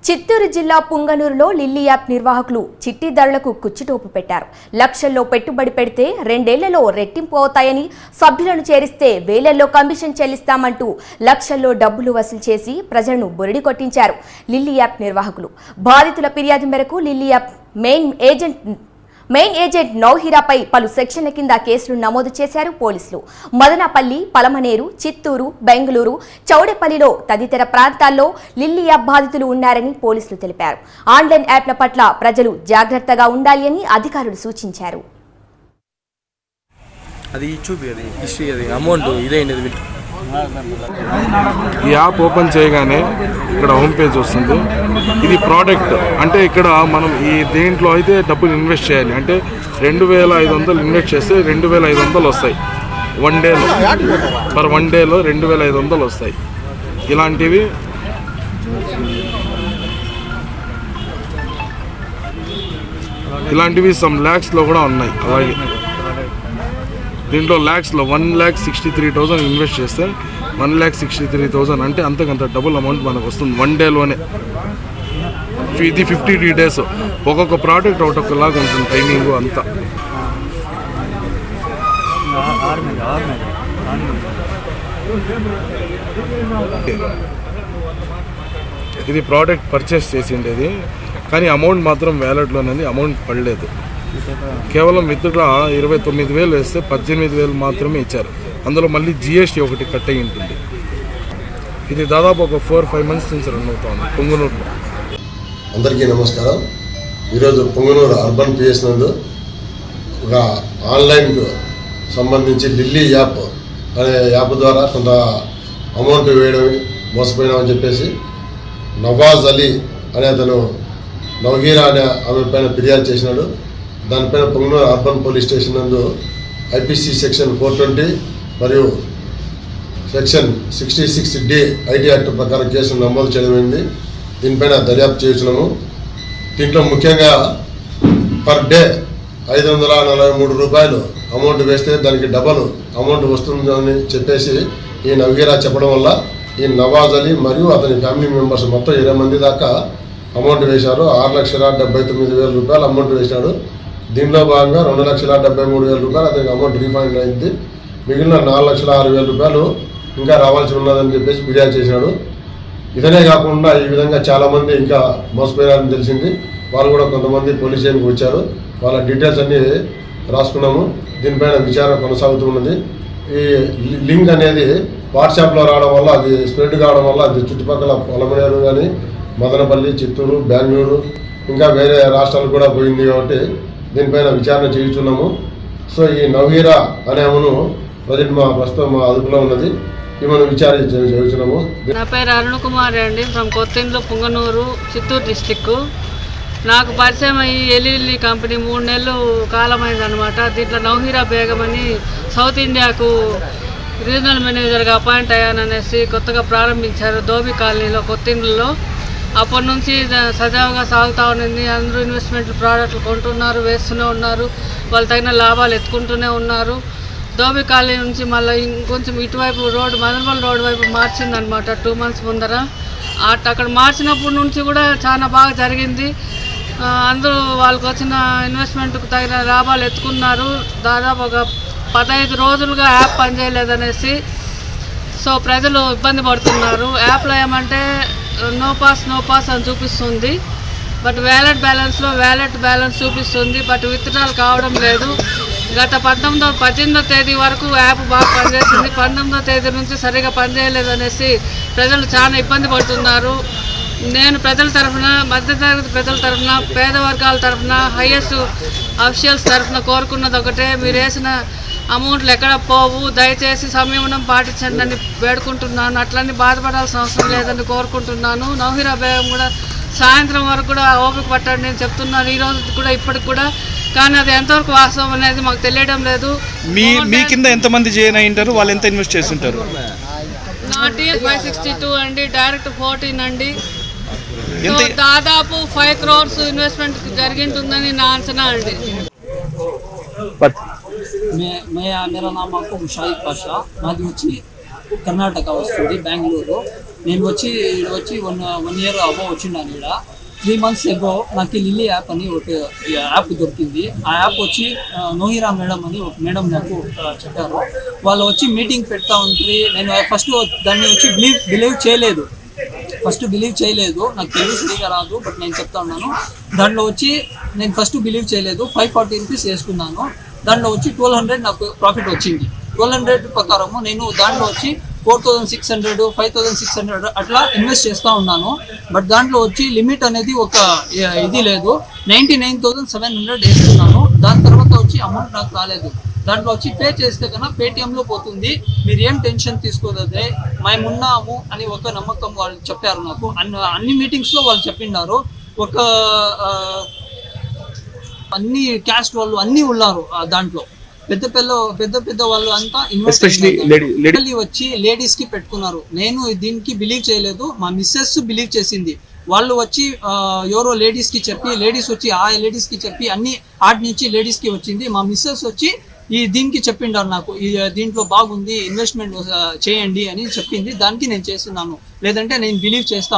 చిత్తూరు జిల్లా పుంగనూరులో lily app నిర్వాహకులు చిట్టిదారులకు కుచ్చుటోపు పెట్టారు. లక్షల్లో పెట్టుబడి పెడితే 2 ఏళ్లలో రెట్టింపు అవుతాయని, సభ్యులను చేరిస్తే వేలల్లో కమిషన్ చెల్లిస్తామంటూ లక్షల్లో డబ్బులు వసూలు చేసి ప్రజలను బొరిడి కొట్టించారు లిల్లీ యాప్ నిర్వాహకులు. బాధితుల ఫిర్యాదు మేరకు లిల్లీ యాప్ మెయిన్ ఏజెంట్ నౌహీరాపై పలు సెక్షన్ల కింద కేసులు నమోదు చేశారు పోలీసులు. మదనపల్లి, పలమనేరు, చిత్తూరు, బెంగళూరు, చౌడేపల్లిలో తదితర ప్రాంతాల్లో లిల్లీ యాప్ బాధితులు ఉన్నారని పోలీసులు తెలిపారు. ఆన్లైన్ యాప్ల పట్ల ప్రజలు జాగ్రత్తగా ఉండాలి అని అధికారులు సూచించారు. ఈ యాప్ ఓపెన్ చేయగానే ఇక్కడ హోమ్ పేజ్ వస్తుంది. ఇది ప్రోడక్ట్ అంటే ఇక్కడ మనం ఈ దేంట్లో అయితే డబ్బులు ఇన్వెస్ట్ చేయాలి అంటే 2500 ఇన్వెస్ట్ చేస్తే 2500 వస్తాయి. 1 డేలో పర్ 1 డేలో 2500 వస్తాయి. ఇలాంటివి సమ్ ల్యాక్స్లో కూడా ఉన్నాయి. అలాగే దీంట్లో ల్యాక్స్లో 1,63,000 ఇన్వెస్ట్ చేస్తే 1,63,000 అంటే అంతకంత డబుల్ అమౌంట్ మనకు వస్తుంది 1 డేలోనే. ఇది 53 డేస్. ఒక్కొక్క ప్రోడక్ట్ ఒకలాగా ఉంటుంది టైమింగ్ అంతా. ఇది ప్రోడక్ట్ పర్చేస్ చేసిండేది కానీ అమౌంట్ మాత్రం వ్యాలెట్లోనేది అమౌంట్ పడలేదు. కేవలం విత్డ్రా 29,000 వేస్తే 18,000 మాత్రమే ఇచ్చారు. అందులో మళ్ళీ GST ఒకటి కట్ అయి ఉంటుంది. ఇది దాదాపు ఒక 4-5 మంత్స్ నుంచి రన్ అవుతుంది పొంగనూరులో. అందరికీ నమస్కారం. ఈరోజు పొంగనూరు అర్బన్ PS నందు ఒక ఆన్లైన్కు సంబంధించి లిల్లీ యాప్ అనే యాప్ ద్వారా కొంత అమౌంట్ వేయడం మోసపోయినామని చెప్పేసి నవాజ్ అలీ అనే అతను నవహీరా అనే ఆమె పైన ఫిర్యాదు చేసినాడు. దానిపైన పొంగనూరు అర్బన్ పోలీస్ స్టేషన్ నందు IPC సెక్షన్ 420 మరియు సెక్షన్ 66D IT యాక్ట్ ప్రకారం కేసు నమోదు చేయడమైంది. దీనిపైన దర్యాప్తు చేస్తున్నాము. దీంట్లో ముఖ్యంగా పర్ డే 543 రూపాయలు అమౌంట్ వేస్తే దానికి డబల్ అమౌంట్ వస్తుందని చెప్పేసి ఈ నవహీరా చెప్పడం వల్ల ఈ నవాజ్ అలీ మరియు అతని ఫ్యామిలీ మెంబర్స్ మొత్తం 20 మంది దాకా అమౌంట్ వేశారు. 6,79,000 రూపాయలు అమౌంట్ వేశాడు. దీనిలో భాగంగా 2,73,000 రూపాయలు అతనికి అమౌంట్ రీఫండ్ అయింది. మిగిలిన 4,06,000 రూపాయలు ఇంకా రావాల్సి ఉన్నదని చెప్పేసి ఫిర్యాదు చేశాడు. ఇదనే కాకుండా ఈ విధంగా చాలామంది ఇంకా మోసపోయారని తెలిసింది. వాళ్ళు కూడా కొంతమంది పోలీస్ స్టేషన్కి వచ్చారు. వాళ్ళ డీటెయిల్స్ అన్నీ రాసుకున్నాము. దీనిపైన విచారణ కొనసాగుతున్నది. ఈ లింక్ అనేది వాట్సాప్లో రావడం వల్ల అది స్ప్రెడ్ కావడం వల్ల అది చుట్టుపక్కల పొలమనేరు కానీ మదనపల్లి, చిత్తూరు, బెంగళూరు ఇంకా వేరే రాష్ట్రాలు కూడా పోయింది కాబట్టి దీనిపైన విచారణ చేయుచున్నాము. సో ఈ నవహీరా అనే ఆమెను ప్రస్తుతం మా అదుపులో ఉన్నది. ఈమెను విచారణ చేయుచున్నాము. నా పేరు అరుణ్ కుమార్ అండి, ఫ్రమ్ కొత్తిండ్లు, పుంగనూరు, చిత్తూరు డిస్టిక్. నాకు పరిచయం అయ్యి లిల్లీ కంపెనీ 3 నెలలు కాలమైందనమాట. దీంట్లో నవహీరా బేగం అని సౌత్ ఇండియాకు రీజనల్ మేనేజర్గా అపాయింట్ అయ్యాననేసి కొత్తగా ప్రారంభించారు ధోబీ కాలనీలో, కొత్తిండ్లలో. అప్పటి నుంచి సజావుగా సాగుతూ ఉన్నది. అందరూ ఇన్వెస్ట్మెంట్ ప్రోడక్ట్లు కొంటున్నారు, వేస్తూనే ఉన్నారు. వాళ్ళు తగిన లాభాలు ఎత్తుకుంటూనే ఉన్నారు. ధోబీ కాలనీ నుంచి మళ్ళీ ఇంకొంచెం ఇటువైపు రోడ్డు, మదనపల్లి రోడ్డు వైపు మార్చిందనమాట 2 మంత్స్ ముందర. అక్కడ మార్చినప్పటి నుంచి కూడా చాలా బాగా జరిగింది. అందరూ వాళ్ళకి వచ్చిన ఇన్వెస్ట్మెంట్కు తగిన లాభాలు ఎత్తుకున్నారు. దాదాపు ఒక 15 రోజులుగా యాప్ పనిచేయలేదనేసి సో ప్రజలు ఇబ్బంది పడుతున్నారు. యాప్లో ఏమంటే నో పాస్ అని చూపిస్తుంది. బట్ వ్యాలెట్ బ్యాలెన్స్ చూపిస్తుంది. బట్ విత్డ్రాల్ కావడం లేదు. గత 18వ తేదీ వరకు యాప్ బాగా పనిచేసింది. 19వ తేదీ నుంచి సరిగా పనిచేయలేదు అనేసి ప్రజలు చాలా ఇబ్బంది పడుతున్నారు. నేను ప్రజల తరఫున, మధ్యతరగతి ప్రజల తరఫున, పేద వర్గాల తరఫున, హైయెస్ట్ అఫీషియల్స్ తరఫున కోరుకున్నది ఒకటే, మీరు వేసిన అమౌంట్లు ఎక్కడ పోవు, దయచేసి సంయమనం పాటించండి అని వేడుకుంటున్నాను. అట్లన్నీ బాధపడాల్సిన అవసరం లేదని కోరుకుంటున్నాను. నవహీరా బేగం కూడా సాయంత్రం వరకు కూడా ఓపిక పట్టండి నేను చెప్తున్నాను, ఈరోజు కూడా ఇప్పటికి కూడా. కానీ అది ఎంతవరకు వాస్తవం అనేది మాకు తెలియడం లేదు. మీ కింద ఎంతమంది జాయిన్ అయి ఉంటారు, వాళ్ళు ఎంత ఇన్వెస్ట్ చేసి ఉంటారు? నా TS 562 అండి, డైరెక్ట్ 14 అండి. దాదాపు 5 crores ఇన్వెస్ట్మెంట్ జరిగింటుందని నా అంచనా అండి. मेरा नाम आपको मुशाहिद पाशा, नादी कर्नाटक वस्तुंदी बेंगलूरू. నేను వచ్చి వన్ ఇయర్ అబౌవ్ వచ్చిన్నాను ఇక్కడ. 3 months ఎగో నాకు లిల్లీ యాప్ అని ఒక యాప్ దొరికింది. ఆ యాప్ వచ్చి నోహిరా మేడం అని ఒక మేడం నాకు చెప్పారు. వాళ్ళు వచ్చి మీటింగ్ పెడతా ఉంటుంది. నేను ఫస్ట్ దాన్ని వచ్చి బిలీవ్ చేయలేదు. నాకు తెలుగు సరిగా రాదు, బట్ నేను చెప్తా ఉన్నాను. దాంట్లో వచ్చి నేను ఫస్ట్ బిలీవ్ చేయలేదు. 540 రూపీస్ వేసుకున్నాను. దాంట్లో వచ్చి 1200 నాకు ప్రాఫిట్ వచ్చింది. 1200 ప్రకారము నేను దాంట్లో వచ్చి 4600, 5600 అట్లా ఇన్వెస్ట్ చేస్తూ ఉన్నాను. బట్ దాంట్లో వచ్చి లిమిట్ అనేది ఒక ఇది లేదు. 99,700 వేసుకున్నాను. దాని తర్వాత వచ్చి అమౌంట్ నాకు రాలేదు. దాంట్లో వచ్చి పే చేస్తే కన్నా పేటిఎంలో పోతుంది. మీరు ఏం టెన్షన్ తీసుకోదే, మేమున్నాము అని ఒక నమ్మకం వాళ్ళు చెప్పారు నాకు. అన్ని మీటింగ్స్లో వాళ్ళు చెప్పిన్నారు. ఒక అన్ని క్యాస్ట్ వాళ్ళు అన్నీ ఉన్నారు దాంట్లో. పెద్ద వాళ్ళు అంతా ఇన్వెస్ట్ వచ్చి లేడీస్ కి పెట్టుకున్నారు. నేను దీనికి బిలీవ్ చేయలేదు. మా మిస్సెస్ బిలీవ్ చేసింది. వాళ్ళు వచ్చి ఎవరో లేడీస్ కి చెప్పి, లేడీస్ వచ్చి ఆ లేడీస్ కి చెప్పి అన్ని ఆర్ట్ నుంచి లేడీస్ కి వచ్చింది. మా మిస్సెస్ వచ్చి దీనికి చెప్పిండారు నాకు, దీంట్లో బాగుంది, ఇన్వెస్ట్మెంట్ చేయండి అని చెప్పింది. దానికి నేను చేస్తున్నాను. లేదంటే నేను బిలీవ్ చేస్తా